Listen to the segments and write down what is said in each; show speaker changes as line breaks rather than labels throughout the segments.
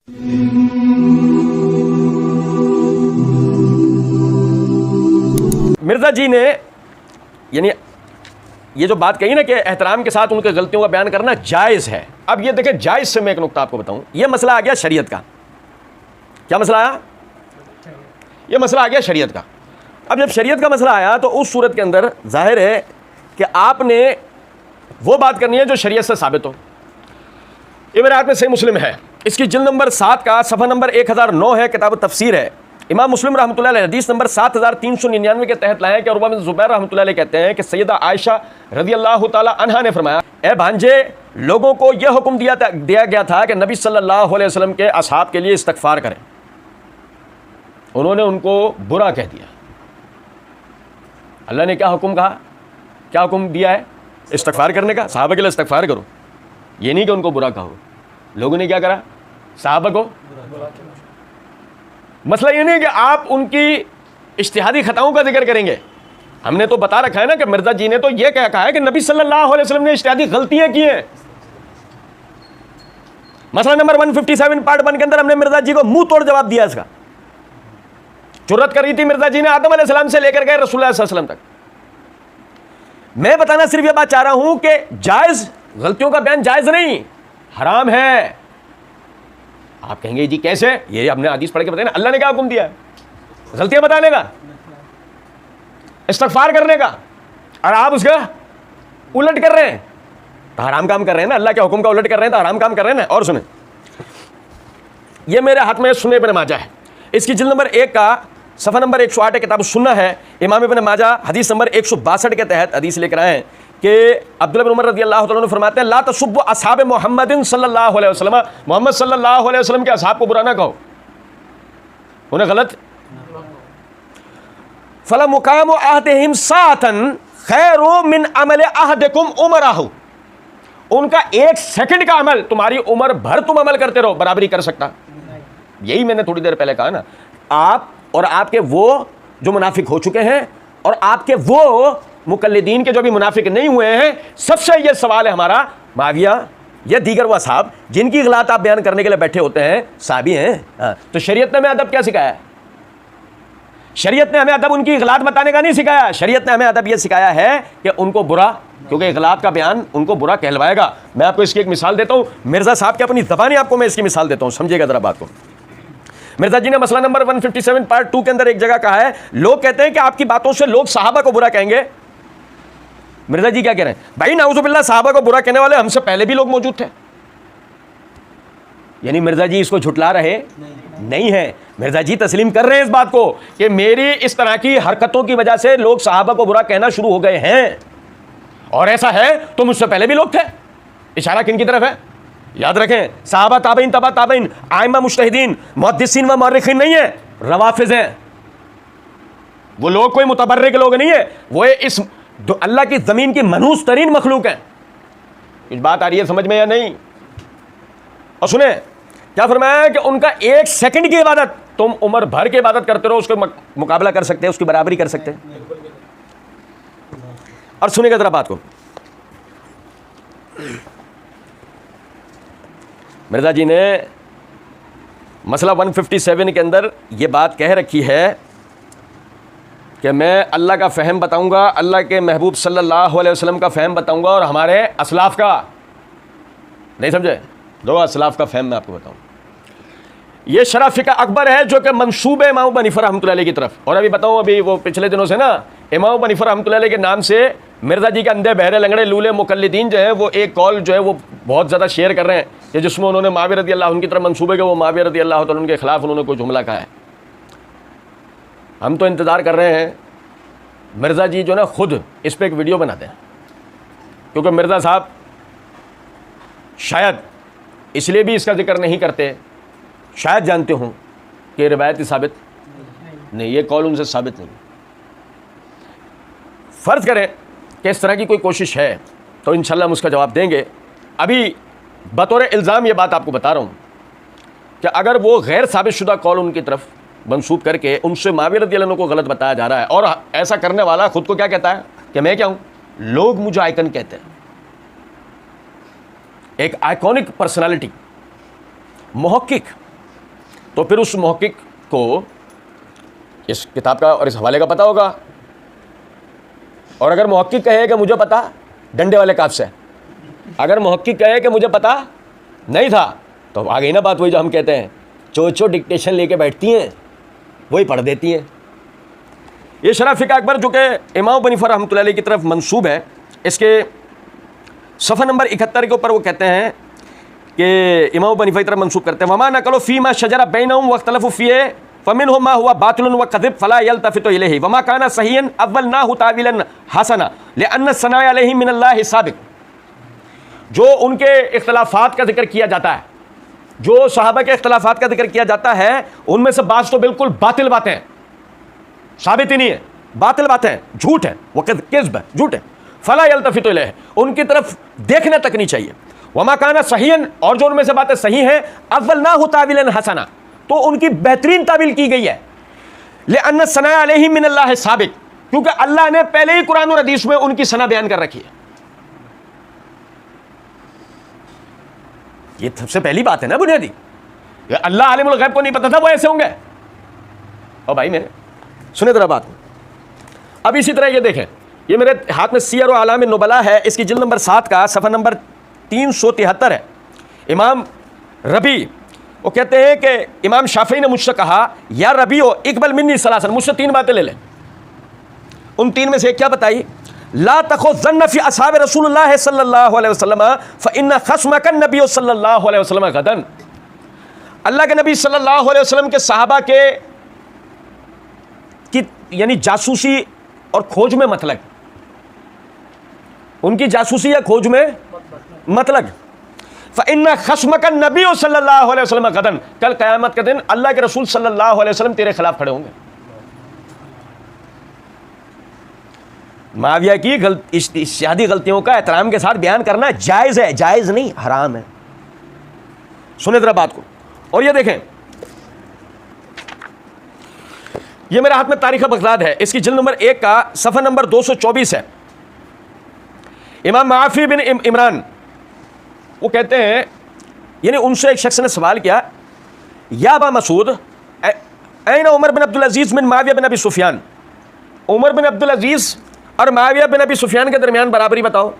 मिर्जा जी ने यानी ये जो बात कही ना कि एहतराम के साथ उनके गलतियों का बयान करना जायज़ है। अब ये देखें, जायज़ से मैं एक नुक्ता आपको बताऊं, ये मसला आ गया शरीयत का। क्या मसला आया? ये मसला आ गया शरीयत का। अब जब शरीयत का मसला आया तो उस सूरत के अंदर जाहिर है कि आपने वो बात करनी है जो शरीयत से साबित हो। ये मेरे हाथ में सही मुस्लिम है, इसकी जिल्द नंबर 7 का सफ़ा नंबर 1009 है, किताब तफसीर है। इमाम मुस्लिम रहमतुल्लाह अलैह हदीस नंबर 7399 के तहत लाए कि उर्वा बिन ज़ुबैर रहमतुल्लाह अलैह कहते हैं कि सैयदा आयशा रज़ियल्लाहु ताला अन्हा ने फरमाया, ए भांजे, लोगों को यह हुक्म दिया गया था कि नबी सल्लल्लाहु अलैहि वसल्लम के असहाब के लिए इस्तग़फ़ार करें। उन्होंने उनको बुरा कह दिया। अल्लाह ने क्या हुक्म कहा, क्या हुक्म दिया है? इस्तग़फ़ार करने का। सहाबा के लिए इस्तग़फ़ार करो, ये नहीं कि उनको बुरा कहो। लोगों ने क्या करा? सहाबा को मसला ये नहीं कि आप उनकी इज्तिहादी खताओं का जिक्र करेंगे। हमने तो बता रखा है ना कि मिर्जा जी ने तो ये क्या कहा है कि नबी सल्लल्लाहु अलैहि वसल्लम ने इज्तिहादी गलतियां की हैं। मसला नंबर 157 पार्ट 1 के अंदर हमने मिर्जा जी को मुंह तोड़ जवाब दिया। इसका जुर्रत करी थी मिर्जा जी ने आदम अलैहिस्सलाम से लेकर गए रसूलुल्लाह सल्लल्लाहु अलैहि वसल्लम तक। मैं बताना सिर्फ यह बात चाह रहा हूं कि जायज गलतियों का बयान जायज नहीं, हराम है। आप कहेंगे जी कैसे? ये हमने हदीस पढ़ के बताया ना, अल्लाह ने क्या हुक्म दिया है? गलतियां बताने का, इस्तग़फ़ार करने का, और आप उसका उलट कर रहे हैं तो हराम काम कर रहे हैं ना। अल्लाह के हुक्म का उलट कर रहे हैं तो हराम काम कर रहे हैं ना। और सुने, ये मेरे हाथ में सुन्नह इब्न माजा है, इसकी जिल्द नंबर 1 का सफ़ा नंबर 108 है, किताब सुन्नह है। इमाम इब्न माजा हदीस नंबर 162 के तहत हदीस लेकर आए हैं कि अब्दुल्लाह बिन उमर रज़ियल्लाहु तआला अन्हु फरमाते हैं, ला तसुब्बु असहाब मुहम्मदिन सल्लल्लाहु अलैहि वसल्लम, मोहम्मद सल्लल्लाहु अलैहि वसल्लम के असहाब को बुरा ना कहो, उन्हें गलत। फला मुकाम अहदिहिम सातन खैरु मिन अमल अहदिकुम उमराहु, उनका 1 सेकंड का अमल तुम्हारी उम्र भर तुम अमल करते रहो बराबरी कर सकता। यही मैंने थोड़ी देर पहले कहा ना, आप और आपके वो जो मुनाफिक हो चुके हैं और आपके वो मुकल्लिदीन के जो भी मुनाफिक नहीं हुए हैं, सबसे ये सवाल है हमारा, माविया या दीगर वो साहब जिनकी गलत आप बयान करने के लिए बैठे होते हैं, साबी हैं। तो शरीयत ने हमें अदब क्या सिखाया? शरीयत ने हमें अदब उनकी गलत बताने का नहीं सिखाया। शरीयत ने हमें अदब यह सिखाया है कि उनको बुरा, क्योंकि गलत का बयान उनको बुरा कहलवाएगा। मैं आपको इसकी एक मिसाल देता हूँ, मिर्जा साहब की अपनी ज़बानी आपको मैं इसकी मिसाल देता हूँ, समझिएगा जरा बात को। मिर्जा जी ने मसला नंबर 157 पार्ट 2 के अंदर एक जगह कहा है, लोग कहते हैं कि आपकी बातों से लोग सहाबा को बुरा कहेंगे। मिर्जा जी क्या कह रहे हैं? भाई नाउजुबिल्लाह, सहाबा को बुरा कहने वाले हमसे पहले भी लोग मौजूद थे। यानी मिर्जा जी इसको झुटला रहे नहीं है, मिर्जा जी तस्लीम कर रहे हैं इस बात को कि मेरी इस तरह की हरकतों की वजह से लोग सहाबा को बुरा कहना शुरू हो गए हैं, और ऐसा है तो मुझसे पहले भी लोग थे। इशारा किन की तरफ है? याद रखें, सहाबा ताबईन तबा ताबईन आइमा मुज्तहिदीन मुहद्दिसीन व मुअर्रिखीन नहीं है, रवाफिज़ हैं। वो लोग कोई मुतबर्रिक लोग नहीं है, वो इस अल्लाह की ज़मीन की मनहूस तरीन मखलूक है। कुछ बात आ रही है समझ में या नहीं? और सुने क्या फरमाया कि उनका 1 सेकंड की इबादत तुम उम्र भर की इबादत करते रहो, उसको मुकाबला कर सकते हैं, उसकी बराबरी कर सकते हैं। और सुनेगा जरा बात को, मिर्जा जी ने मसला 157 के अंदर ये बात कह रखी है कि मैं अल्लाह का फ़हम बताऊंगा, अल्लाह के महबूब सल्लल्लाहु अलैहि वसल्लम का फ़हम बताऊंगा और हमारे असलाफ़ का। नहीं समझे? दो असलाफ़ का फ़हम मैं आपको बताऊं। ये शरफ़ फ़िक़्ह अकबर है जो कि मंसूब है इमाम अबू हनीफ़ा रहमतुल्लाह अलैह की तरफ। और अभी बताऊं, अभी वो पिछले दिनों से ना इमाम अबू हनीफ़ा रहमतुल्लाह अलैह के नाम से मिर्जा जी के अंधे बहरे लंगड़े लूले मुकल्लिदीन जो हैं वो एक कॉल जो है वो बहुत ज़्यादा शेयर कर रहे हैं कि जिसमें उन्होंने माविया रज़ी अल्लाह उनकी तरफ मंसूबे के वो माविया रज़ी अल्लाह तआला उनके खिलाफ उन्होंने कोई जुमला कहा है। हम तो इंतज़ार कर रहे हैं मिर्ज़ा जी जो ना खुद इस पर एक वीडियो बनाते हैं, क्योंकि मिर्ज़ा साहब शायद इसलिए भी इसका जिक्र नहीं करते, शायद जानते हों कि रिवायती साबित नहीं, ये कॉल उनसे साबित नहीं। फ़र्ज़ करें कि इस तरह की कोई कोशिश है तो इंशाल्लाह हम उसका जवाब देंगे। अभी बतौर इल्ज़ाम ये बात आपको बता रहा हूँ कि अगर वो गैर साबित शुदा कॉल उनकी तरफ मंसूब करके उनसे माविया रज़ी अल्लाह को गलत बताया जा रहा है, और ऐसा करने वाला खुद को क्या कहता है कि मैं क्या हूँ, लोग मुझे आइकन कहते हैं, एक आइकॉनिक पर्सनालिटी, मुहक्किक, तो फिर उस मुहक्किक को इस किताब का और इस हवाले का पता होगा। और अगर मुहक्किक कहे कि मुझे पता, डंडे वाले काफ से, अगर मुहक्किक कहे कि मुझे पता नहीं था, तो आ गई ना बात वही जो हम कहते हैं, चो डिक्टेशन लेके बैठती हैं, वही पढ़ देती हैं। ये शरह फ़िक़्ह अकबर जो कि इमाम अबू हनीफ़ा रहमतुल्लाह अलैह की तरफ मंसूब है, इसके सफ़ा नंबर 71 के ऊपर वो कहते हैं कि इमाम अबू हनीफ़ा की तरफ मंसूब करते हैं, वमा नक़लू फ़ीमा शजरा बैनहुम वख्तलफ़ू फ़ीहि फ़मिनहुम मा हुवा बातिलन व कज़िब फ़ला यल्तफ़ितु इलैहि वमा काना सहीयन अव्वलनाहु तावीलन हसना लिअन्न सनाअ अलैहि मिनल्लाहि साबिक़। जो उनके इख्तिलाफ़ात का जिक्र किया जाता है, जो सहाबा के इख्तिलाफ़ात का जिक्र किया जाता है, उनमें से बात तो बिल्कुल बातिल बातें हैं, साबित ही नहीं है, बातिल बातें हैं, झूठ है, वक़द किज़्ब है, झूठ है। फ़ला यल्तफ़ितु इलैहि, उनकी तरफ देखना तक नहीं चाहिए। वमा काना सहीयन, और जो उनमें से बातें सही हैं, अव्वलनाहु तावीलन हसना, तो उनकी बेहतरीन तावील की गई है। लिअन्न सनाअ अलैहि मिनल्लाहि साबिक़, क्योंकि अल्लाह ने पहले ही कुरान और हदीस में उनकी सना बयान कर रखी है। ये सबसे पहली बात है ना बुनियादी। अल्लाह आलिमुल गैब को नहीं पता था वो ऐसे होंगे। और भाई मेरे सुने जरा बात। अब इसी तरह ये देखें, ये मेरे हाथ में सियर व आलाम नुबला है, इसकी जिल्द नंबर 7 का सफ़ा नंबर 373 है। इमाम रबी वो कहते हैं कि इमाम शाफी ने मुझसे कहा, या रबीओ इकबल मिन्नी सलासन, मुझसे 3 बातें ले लें। उन 3 में से क्या बताई? ला तख़ुज़न्न फ़ी अस्हाब रसूलुल्लाह सल्लल्लाहु अलैहि वसल्लम फ़इन्न ख़स्मक नबी सल्लल्लाहु अलैहि वसल्लम गदन। अल्लाह के नबी सल्लल्लाहु अलैहि वसल्लम के सहाबा के की यानी जासूसी और खोज में मतलब, उनकी जासूसी या खोज में मतलब, फ़इन्न ख़स्मक नबी सल्लल्लाहु अलैहि वसल्लम गदन, कल क़यामत के दिन अल्लाह के रसूल सल्लल्लाहु अलैहि वसल्लम तेरे खिलाफ खड़े होंगे। माविया की इश्तिहादी गलतियों का एहतराम के साथ बयान करना जायज़ है, जायज़ नहीं हराम है। सुने जरा बात को। और ये देखें, ये मेरे हाथ में तारीख़ बगदाद है, इसकी जिल्द नंबर 1 का सफ़ा नंबर 224 है। इमाम माफी बिन इमरान वो कहते हैं, यानी उनसे एक शख्स ने सवाल किया, या अबा मसूद ऐन उमर बिन अब्दुल अजीज़ बिन माविया बिन अबी सुफियान, उमर बिन अब्दुल अजीज़ और माविया बिन अबी सुफियान के दरमियान बराबरी बताओ,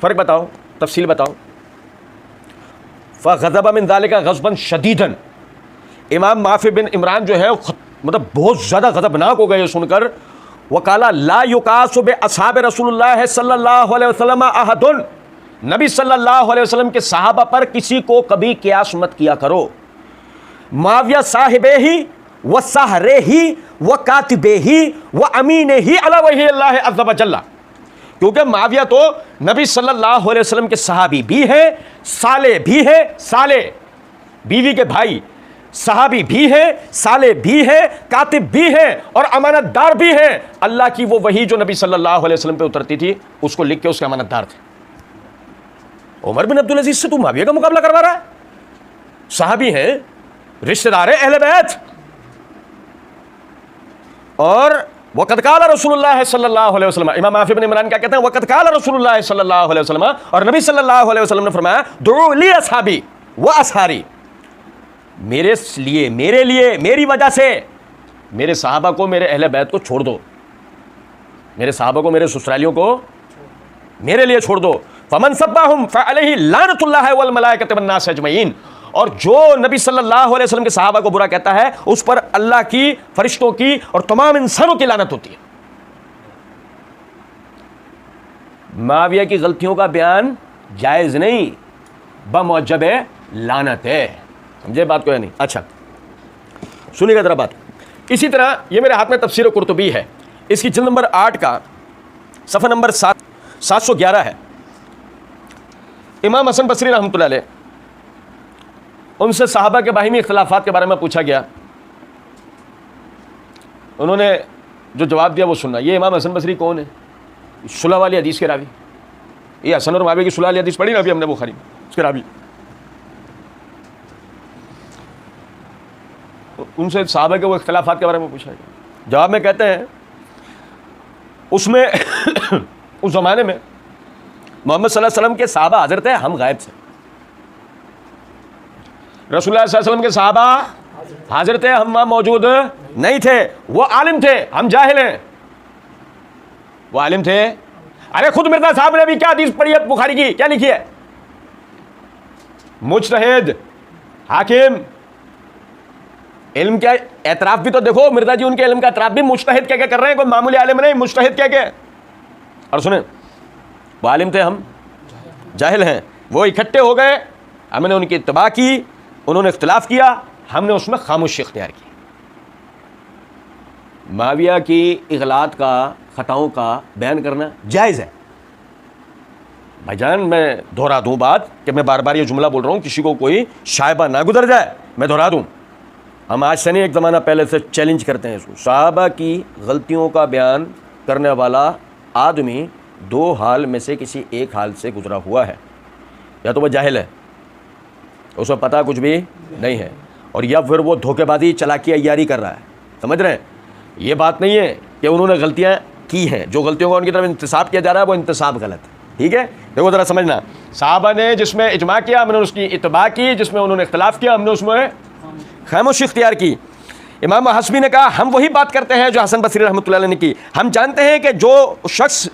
फ़र्क बताओ, तफसील बताओ। फ़ग़ज़ब मिन ज़ालिका ग़ज़बन शदीदन, इमाम माफी बिन इमरान जो है मतलब बहुत ज़्यादा ग़ज़बनाक हो गए सुनकर। वकाला ला युकासु बि अस्हाब रसूलुल्लाह सल्लल्लाहु अलैहि वसल्लम अहदुन, नबी सल्लल्लाहु अलैहि वसल्लम के सहाबा पर किसी को कभी कियास मत किया करो। माविया साहिबे ही व सहरे ही व कातिबे ही व अमीने ही अला वही अल्लाह अज़्ज़ व जल्ला, क्योंकि माविया तो नबी सल्लल्लाहु अलैहि वसल्लम के सहाबी भी हैं, साले भी हैं, साले बीवी के भाई, सहाबी भी हैं, साले भी हैं, कातिब भी हैं और अमानतदार भी हैं। अल्लाह की वो वही जो नबी सल्लल्लाहु अलैहि वसल्लम पे उतरती थी उसको लिख के उसके अमानतदार थे। उमर बिन अब्दुल अजीज से तू माविया का मुकाबला करवा रहा है? सहाबी हैं, रिश्तेदार हैं, अहले बैत। और वक़द क़ाल रसूलुल्लाह सल्लल्लाहु अलैहि वसल्लम, इमाम माफी बिन इमरान क्या कहते हैं? वक़द क़ाल रसूलुल्लाह सल्लल्लाहु अलैहि वसल्लम, और नबी सल्लल्लाहु अलैहि वसल्लम ने फरमाया, दुऊ ली असहाबी व असहारी, मेरे लिए, मेरे लिए, मेरी वजह से मेरे सहाबा को, मेरे अहले बैत को छोड़ दो, मेरे सहाबा को, मेरे ससुरालियों को मेरे लिए छोड़ दो। फमन सब्बाहुम फअलैहि लानतुल्लाहि वल मलाइकति वन नास अजमईन, और जो नबी सल्लल्लाहु अलैहि वसल्लम के सहाबा को बुरा कहता है उस पर अल्लाह की, फरिश्तों की और तमाम इंसानों की लानत होती है। माविया की गलतियों का बयान जायज़ नहीं, बमौजब लानत है। समझे बात को या नहीं? अच्छा सुनिएगा जरा बात। इसी तरह ये मेरे हाथ में तफसीर कुर्तुबी है, इसकी जिल्द नंबर 8 का सफ़ा नंबर 711 है। इमाम हसन बसरी रहमतुल्लाह अलैह, उनसे सहाबा के बाहिमी इख्तिलाफात के बारे में पूछा गया, उन्होंने जो जवाब दिया वो सुनना। ये इमाम हसन बसरी कौन है? सुलह वाली हदीस के रावी। ये हसन और माविया की सुलह वाली हदीस पढ़ी ना अभी हमने बुखारी में, उसके रावी। उनसे सहाबा के वो इख्तिलाफात के बारे में पूछा गया। जवाब में कहते हैं उसमें उस ज़माने में मोहम्मद सल्लल्लाहु अलैहि वसल्लम के सहाबा हाज़िर थे, हम गायब थे। रसूलुल्लाह सल्लल्लाहु अलैहि वसल्लम के सहाबा हाजिर थे, हम वहां मौजूद नहीं थे। वो आलिम थे, हम जाहिल हैं। वो आलिम थे। अरे खुद मिर्जा साहब ने भी क्या हदीस पढ़ी है बुखारी की, क्या लिखी है? मुजतहिद, हाकिम, इल्म क्या एतराफ भी तो देखो, मिर्जा जी उनके इल्म का एतराफ भी मुजतहिद कह के कर रहे हैं, कोई मामूली आलिम नहीं, मुजतहिद कह के। और सुने, वो आलिम थे, हम जाहिल हैं। वो इकट्ठे हो गए, हमने उनकी इत्तबा की, उन्होंने इख्तिलाफ किया, हमने उसमें खामोशी इख्तियार की। माविया की इगलात का, खताओं का बयान करना जायज़ है। भाईजान मैं दोहरा दूं बात कि मैं बार बार ये जुमला बोल रहा हूं, किसी को कोई शायबा ना गुजर जाए, मैं दोहरा दूं। हम आज से नहीं, एक ज़माना पहले से चैलेंज करते हैं इसको। सहाबा की गलतियों का बयान करने वाला आदमी दो हाल में से किसी एक हाल से गुजरा हुआ है। या तो वह जाहिल है, उसे पता कुछ भी नहीं है, और या फिर वो धोखेबाजी चलाकी अय्यारी कर रहा है। समझ रहे हैं? ये बात नहीं है कि उन्होंने गलतियाँ की हैं, जो गलतियों का उनकी तरफ इंतसाब किया जा रहा है वो इंतसाब गलत है। ठीक है, देखो ज़रा समझना, सहाबा ने जिसमें इजमा किया हमने उसकी इत्तबा की, जिसमें उन्होंने इख्तिलाफ किया हमने उसमें खामोशी इख्तियार की। इमाम हसबी ने कहा हम वही बात करते हैं जो हसन बसरी रहमतुल्लाह अलैह ने की। हम जानते हैं कि जो शख्स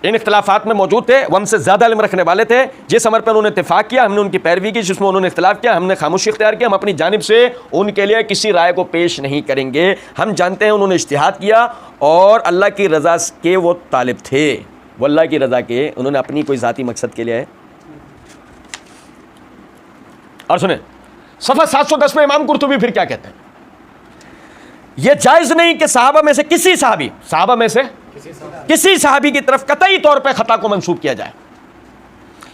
इन इख्तिलाफात में मौजूद थे वो हमसे ज़्यादा इल्म रखने वाले थे। जिस अमर पर उन्होंने इत्तेफाक किया हमने उनकी पैरवी की, जिसमें उन्होंने इख्तिलाफ किया हमने खामोशी इख्तियार किया। हम अपनी जानिब से उनके लिए किसी राय को पेश नहीं करेंगे। हम जानते हैं उन्होंने इज्तिहाद किया और अल्लाह की रज़ा के वो तालिब थे, वो अल्लाह की रज़ा के, उन्होंने अपनी कोई ज़ाती मकसद के लिए है। और सुने सफ़ा 710 में इमाम कुर्तुबी फिर क्या कहते हैं, यह जायज़ नहीं कि सहाबा में से किसी सहाबी, सहाबा में से किसी सहाबी की तरफ कतई तौर पे खता को मंसूब किया जाए,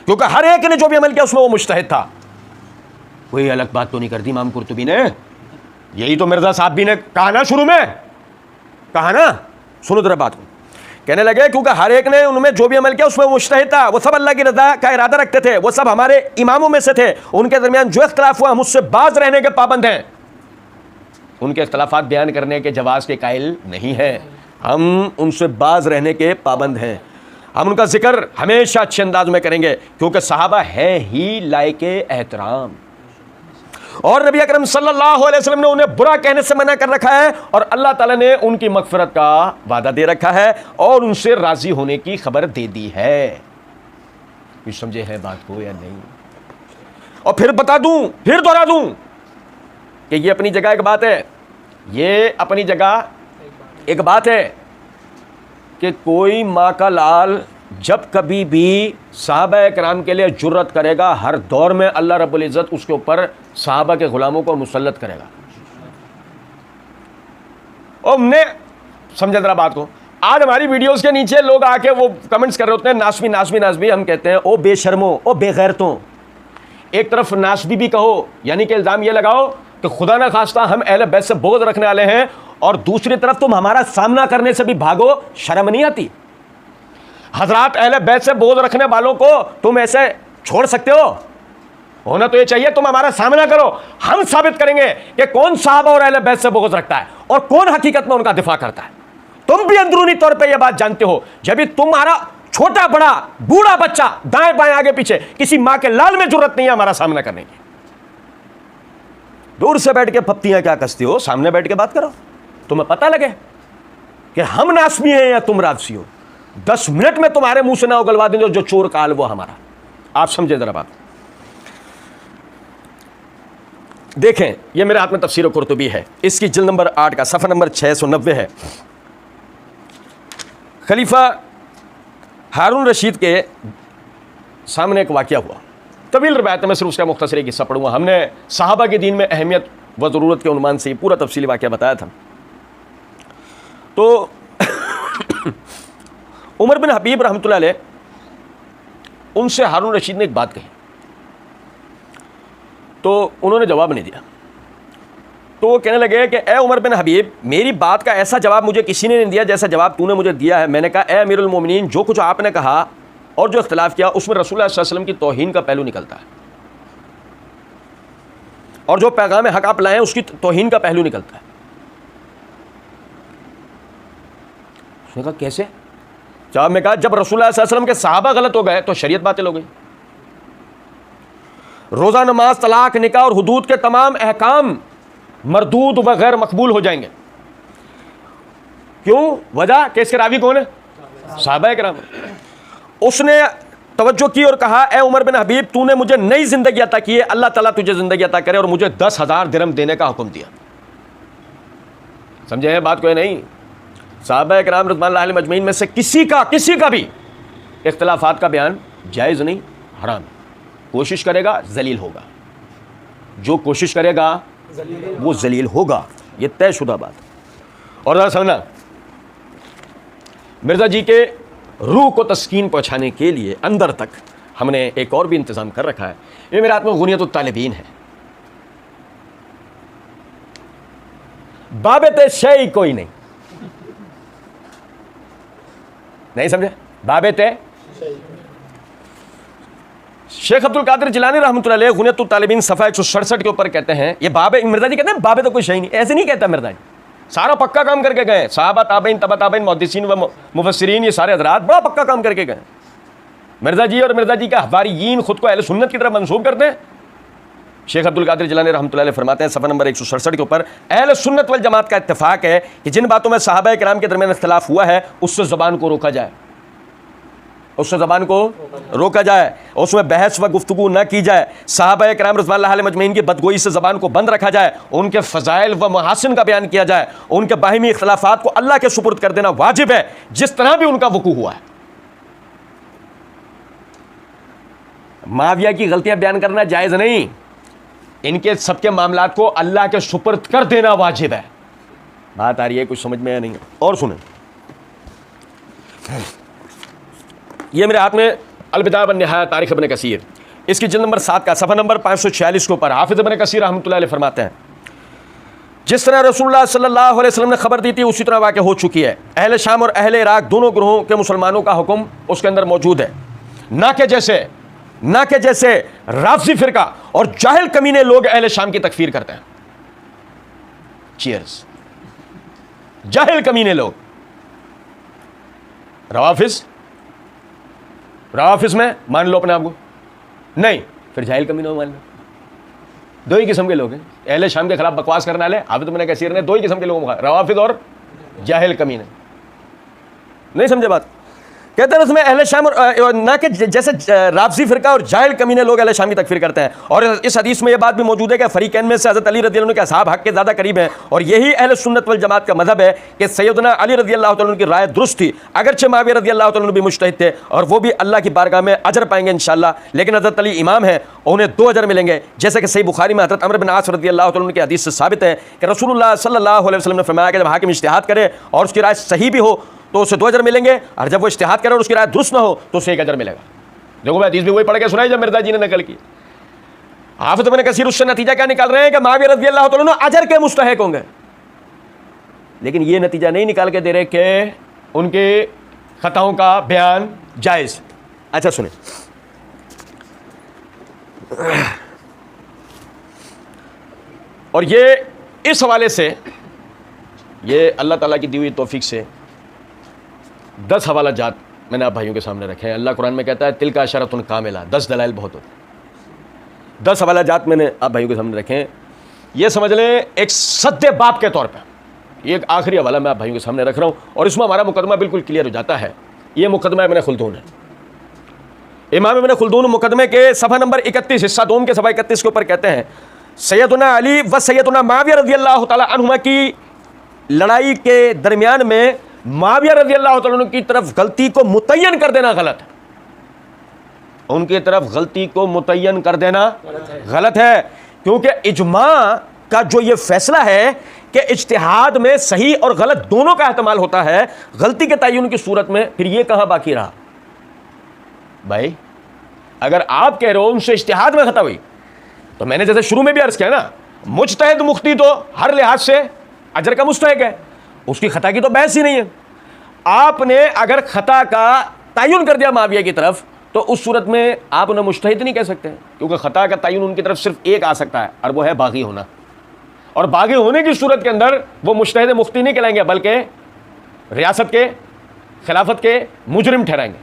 क्योंकि हर एक ने जो भी अमल किया उसमें वो मुज्तहिद था। कोई अलग बात तो नहीं कर दी इमाम कुर्तुबी ने, यही तो मिर्जा साहब भी ने कहा ना, शुरू में कहा ना, सुनो जरा बात को। कहने लगे क्योंकि हर एक ने उनमें जो भी अमल किया उसमें वो मुज्तहिद था, वो सब अल्लाह की रज़ा का इरादा रखते थे, वो सब हमारे इमामों में से थे। उनके दरमियान जो इख्तिलाफ हुआ हम उससे बाज रहने के पाबंद हैं, उनके इख्तिलाफात बयान करने के जवाज़ के कायल नहीं है, हम उनसे बाज रहने के पाबंद हैं। हम उनका जिक्र हमेशा अच्छे अंदाज में करेंगे क्योंकि सहाबा है ही लायके एहतराम, और नबी अकरम सल्लल्लाहु अलैहि वसल्लम ने उन्हें बुरा कहने से मना कर रखा है, और अल्लाह ताला ने उनकी मगफिरत का वादा दे रखा है और उनसे राजी होने की खबर दे दी है। ये समझे है बात को या नहीं? और फिर बता दूं, फिर दोहरा दूं कि ये अपनी जगह एक बात है, ये अपनी जगह एक बात है कि कोई माँ का लाल जब कभी भी सहाबा कराम के लिए जुर्रत करेगा, हर दौर में अल्लाह रब्बुल इज़्ज़त उसके ऊपर सहाबा के गुलामों को मुसल्लत करेगा। और हमने समझा जरा बात को। आज हमारी वीडियोस के नीचे लोग आके वो कमेंट्स कर रहे होते हैं, नासबी नासबी नासबी। हम कहते हैं ओ बेशर्मो, ओ बेगैरतों। एक तरफ नासबी भी कहो, यानी कि इल्ज़ाम ये लगाओ कि खुदा ना खास्ता हम अहले बैत से बोझ रखने वाले हैं, और दूसरी तरफ तुम हमारा सामना करने से भी भागो, शर्म नहीं आती? हजरात अहले बैत से बोझ रखने वालों को तुम ऐसे छोड़ सकते हो? होना तो ये चाहिए तुम हमारा सामना करो, हम साबित करेंगे कि कौन सहाबा और अहले बैत से बोझ रखता है और कौन हकीकत में उनका दिफा करता है। तुम भी अंदरूनी तौर पे ये बात जानते हो, जब भी तुम्हारा छोटा बड़ा बूढ़ा बच्चा दाएं बाएं आगे पीछे किसी मां के लाल में जरूरत नहीं है हमारा सामना करने की। दूर से बैठ के पत्तियां क्या कसती हो, सामने बैठ के बात करो, तुम्हें पता लगे कि हम नासमी हैं या तुम राजसी हो। 10 मिनट में तुम्हारे मुंह से ना उगलवा देंगे जो चोर काल वो हमारा। आप समझे जरा बात। देखें, ये मेरे हाथ में तफसीर कुर्तुबी है, इसकी जिल्द नंबर 8 का सफ़ा नंबर 690 है। खलीफा हारून रशीद के सामने एक वाक़या हुआ, तवील रवायत में सिर्फ उसका मुख्तसर किस्सा पढ़ूंगा। हमने सहाबा के दीन में अहमियत व ज़रूरत के उन्वान से पूरा तफसीली वाक़या बताया था। तो उमर बिन हबीब रहमतुल्लाह अलैह, उनसे हारून रशीद ने एक बात कही, तो उन्होंने जवाब नहीं दिया। तो वो कहने लगे कि ए उमर बिन हबीब, मेरी बात का ऐसा जवाब मुझे किसी ने नहीं दिया जैसा जवाब तूने मुझे दिया है। मैंने कहा ए अमीरुल मोमिनीन, जो कुछ आपने कहा और जो इख्तिलाफ किया उसमें रसूलुल्लाह सल्लल्लाहु अलैहि वसल्लम की तौहीन का पहलू निकलता है, और जो पैगाम हक आप लाए हैं उसकी तौहीन का पहलू निकलता है। उसने कहा कैसे? जवाब में कहा जब रसूलुल्लाह सल्लल्लाहु अलैहि वसल्लम के सहाबा गलत हो गए तो शरीयत बातिल हो गई। रोज़ा, नमाज, तलाक, निकाह और हुदूद के तमाम अहकाम मरदूद व गैर मकबूल हो जाएंगे। क्यों? वजह कि इसके रावी कौन है? सहाबा किराम। उसने तवज्जो की और कहा, ए उमर बिन हबीब, तूने मुझे नई जिंदगी अता की है, अल्लाह ताला तुझे जिंदगी अता करे, और मुझे 10,000 दिरहम देने का हुक्म दिया। समझे हैं बात? कोई नहीं। सहाबा किराम रज़ियल्लाहु अन्हुम अजमईन में से किसी का भी इख्तिलाफात का बयान जायज़ नहीं, हराम। कोशिश करेगा जलील होगा, जो कोशिश करेगा वो जलील होगा, ये तयशुदा बात। और ज़रा समझना, मिर्ज़ा जी के रूह को तस्कीन पहुंचाने के लिए अंदर तक हमने एक और भी इंतज़ाम कर रखा है। ये मेरे हाथ में गुनियतुत तालिबीन है। बाबे शय कोई नहीं समझे? बाबे ते शेख अब्दुल कादिर जिलानी रहमतुल्लाह अलैह गुनियतुत तालिबीन सफ़ा 167 के ऊपर कहते हैं, ये बाबे, मिर्ज़ा जी कहते हैं बाबे तो कोई शय नहीं, ऐसे नहीं कहता मिर्ज़ा जी। सारा पक्का काम करके गए, सहाबा ताबईन तबा ताबईन मुहद्दिसीन व मुफस्सिरीन, ये सारे हज़रात बड़ा पक्का काम करके गए। मिर्ज़ा जी और मिर्ज़ा जी का हवारियीन खुद को अहले सुन्नत की तरफ मंसूब करते हैं। शेख अब्दुल कादिर जिलानी रहमतुल्लाह अलैह फरमाते हैं सफ़ा नंबर 167 के ऊपर, अहले सुन्नत वल जमात का इत्तेफाक है कि जिन बातों में सहाबा किराम के दरमियान इख्तिलाफ हुआ है उससे ज़बान को रोका जाए, उससे ज़बान को रोका जाए, उसमें बहस व गुफ्तगू न की जाए। सहाबा किराम रज़ियल्लाहु अन्हुम अजमईन की बदगोई से ज़बान को बंद रखा जाए, उनके फ़ज़ाइल व महासिन का बयान किया जाए, उनके बाहिमी इख्तिलाफ़ात को अल्लाह के सुपुर्द कर देना वाजिब है, जिस तरह भी उनका वक़ू हुआ है। माविया की गलतियां बयान करना जायज़ नहीं, इनके सबके मामलात को अल्लाह के सुपुर्द कर देना वाजिब है। बात आ रही है? कुछ समझ में नहीं? और सुने, ये मेरे हाथ में अल-बिदाया व निहाया तारीख़ इब्न कसीर, इसकी जिल्द नंबर 7 का सफ़ा नंबर 546 के ऊपर हाफ़िज़ इब्न कसीर रहमतुल्लाह अलैह फरमाते हैं, जिस तरह रसूलुल्लाह सल्लल्लाहु अलैहि वसल्लम ने खबर दी थी उसी तरह वाक़या हो चुकी है। अहले शाम और अहले इराक़ दोनों ग्रोहों के मुसलमानों का हुक्म उसके अंदर मौजूद है, ना कि जैसे राफ़ज़ी फ़िरका और जाहिल कमीने लोग अहले शाम की तकफ़ीर करते हैं। चीयर्स। जाहिल कमीने लोग रवाफिज में मान लो अपने आप को, नहीं फिर जाहिल कमीनों में मान लो। दो ही किस्म के लोग हैं अहले शाम के खिलाफ बकवास करने वाले। हाफिज़ इब्न कसीर ने दो ही किस्म के लोगों को कहा, रवाफिज और जाहिल कमीने। नहीं समझे बात? कहते हैं उसमें अहले शाम और ना कि जैसे राफ़ज़ी फ़िरका और जाहिल कमीने लोग अहले शाम की तकफ़ीर करते हैं। और इस हदीस में यह बात भी मौजूद है कि फ़रीक़ैन में से हज़रत अली रज़ी अल्लाह अन्हु के असहाब हक़ के ज़्यादा करीब हैं, और यही अहले सुन्नत वल जमात का मज़हब है कि सैयदना अली रज़ी अल्लाह तआला अन्हु की राय दुरुस्त थी। अगरचे मुआविया रज़ी अल्लाह तआला अन्हु भी मुज्तहिद थे और वो भी अल्लाह की बारगाह में अजर पाएंगे इंशाअल्लाह, लेकिन हज़रत अली इमाम हैं, उन्हें 2 अजर मिलेंगे। जैसे कि सही बुखारी में हज़रत अम्र बिन आस रज़ी अल्लाह तआला अन्हु की हदीस से साबित है कि रसूलुल्लाह सल्लल्लाहु अलैहि वसल्लम ने फरमाया कि जब हाकिम इज्तिहाद करे और उसकी राय सही भी हो तो उसे 2 अजर मिलेंगे, और जब वो इज्तिहाद करे और उसकी राय दुरुस्त ना हो तो उसे 1 अजर मिलेगा। देखो भाई, हदीस भी वही पढ़ के सुनाई जब मिर्ज़ा जी ने नकल की। हाफ़िज़ इब्न कसीर उससे नतीजा क्या निकाल रहे हैं कि मुआविया रज़ी अल्लाह तआला अन्हु अजर के मुस्तहिक़ होंगे, लेकिन ये नतीजा नहीं निकाल के दे रहे कि उनके खताओं का बयान जायज़। अच्छा सुने, और ये इस हवाले से ये अल्लाह ताला की दी हुई तौफीक से 10 हवाला जात मैंने आप भाइयों के सामने रखे हैं। अल्लाह कुरान में कहता है तिल का अशरतुन कामिला, 10 दलाइल बहुत होते। 10 हवाला जात मैंने आप भाइयों के सामने रखे हैं। ये समझ लें एक सद्दे बाप के तौर पर एक आखिरी हवाला मैं आप भाइयों के सामने रख रहा हूँ, और इसमें हमारा मुकदमा बिल्कुल क्लियर हो जाता है। ये मुकदमा इब्न खुल्दून है। इमाम इब्न खुल्दून मुकदमे के सफ़ा नंबर 31 हिस्सा 2 के सफ़ा 31 के ऊपर कहते हैं, सैयदना अली व सैयदना मुआविया रज़ी अल्लाह तआला अन्हुमा की लड़ाई के दरमियान में मुआविया रज़ी अल्लाह तआला अन्हु की तरफ गलती को मुतय्यन कर देना गलत है। उनकी तरफ गलती को मुतय्यन कर देना गलत है, क्योंकि इजमा का जो ये फैसला है कि इज्तिहाद में सही और गलत दोनों का एहतमाल होता है, गलती के तय्युन की सूरत में फिर ये कहाँ बाकी रहा? भाई अगर आप कह रहे हो उनसे इज्तिहाद में खता हुई, तो मैंने जैसे शुरू में भी अर्ज किया ना, मुज्तहिद मुफ्ती तो हर लिहाज से अजर का मुस्तहिक है, उसकी खता की तो बहस ही नहीं है। आपने अगर खता का तय्युन कर दिया मुआविया की तरफ, तो उस सूरत में आप उन्हें मुज्तहिद नहीं कह सकते, क्योंकि खता का तय्युन उनकी तरफ सिर्फ एक आ सकता है, और वो है बागी होना। और बागी होने की सूरत के अंदर वो मुज्तहिद मुफ्ती नहीं कहलाएंगे, बल्कि रियासत के खिलाफत के मुजरिम ठहराएंगे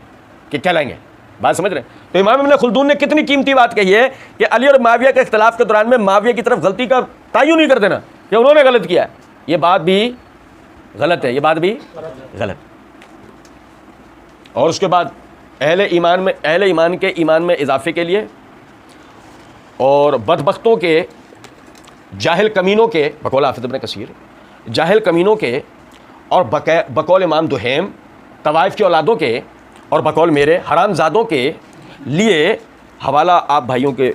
कि कहलाएंगे। बात समझ रहे हैं? तो इमाम इब्न खुल्दून ने कितनी कीमती बात कही है कि अली और मुआविया के इख्तिलाफ के दौरान में मुआविया की तरफ गलती का तय्युन नहीं कर देना, कि उन्होंने गलत किया है, ये बात भी गलत है, ये बात भी गलत। और उसके बाद अहले ईमान के ईमान में इजाफे के लिए और बदबख्तों के, जाहिल कमीनों के, बकौल हाफिज़ इब्न कसीर, जाहिल कमीनों के और बकौल इमाम दुहैम तवाइफ की औलादों के और बकौल मेरे हरामजादों के लिए हवाला आप भाइयों के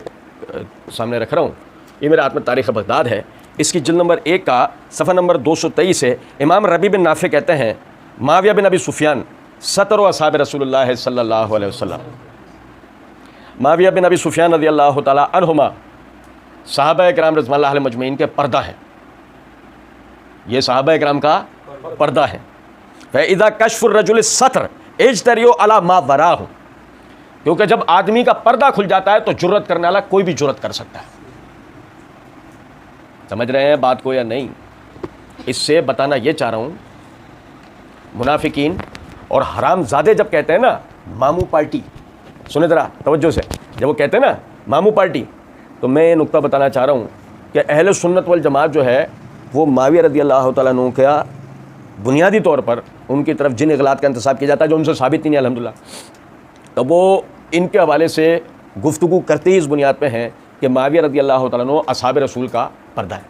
सामने रख रहा हूँ। ये मेरे हाथ में तारीख़ बगदाद है, इसकी जिल्द नंबर 1 का सफ़ा नंबर 223 है। इमाम रबी बिन नाफे कहते हैं माविया बिन अबी सुफियान सतर व असहाब रसूलुल्लाह सल्लल्लाहु अलैहि वसल्लम। माविया बिन अबी सुफियान रज़ियल्लाहु तआला अन्हुमा सहाबा किराम रज़ियल्लाहु अलैहिम मजमईन के पर्दा है, ये सहाबा किराम का पर्दा है। फ़इज़ा कश्फ़ुर रजुल सत्र इज्तरियो अला मा वराहु, क्योंकि जब आदमी का पर्दा खुल जाता है तो जुर्रत करने वाला कोई भी जुर्रत कर सकता है। समझ रहे हैं बात को या नहीं? इससे बताना ये चाह रहा हूँ, मुनाफिकीन और हरामजादे जब कहते हैं ना मामू पार्टी, सुने ज़रा तवज्जो से, जब वो कहते हैं ना मामू पार्टी, तो मैं ये नुक्ता बताना चाह रहा हूँ कि अहले सुन्नत वल जमात जो है वो माविया रज़ियल्लाहु तआला अन्हु का बुनियादी तौर पर उनकी तरफ जिन इग़लात का इंतसाब किया जाता है जो उनसे साबित ही नहीं अल्हम्दुलिल्लाह, तो वो इनके हवाले से गुफ्तगू करते ही इस बुनियाद पे हैं कि माविया रज़ियल्लाहु तआला अन्हु असहाब रसूल का पर्दा है।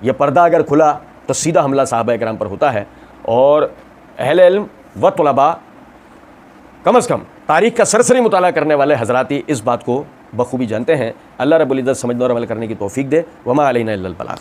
ये पर्दा अगर खुला तो सीधा हमला सहाबा किराम पर होता है। और अहले इल्म व तुलबा, कम अज़ कम तारीख़ का सरसरी मुताला करने वाले हज़राती इस बात को बखूबी जानते हैं। अल्लाह रब्बुल इज़्ज़त समझने और अमल करने की तौफ़ीक़ दे। वमा अलैना इल्लल बलाग़।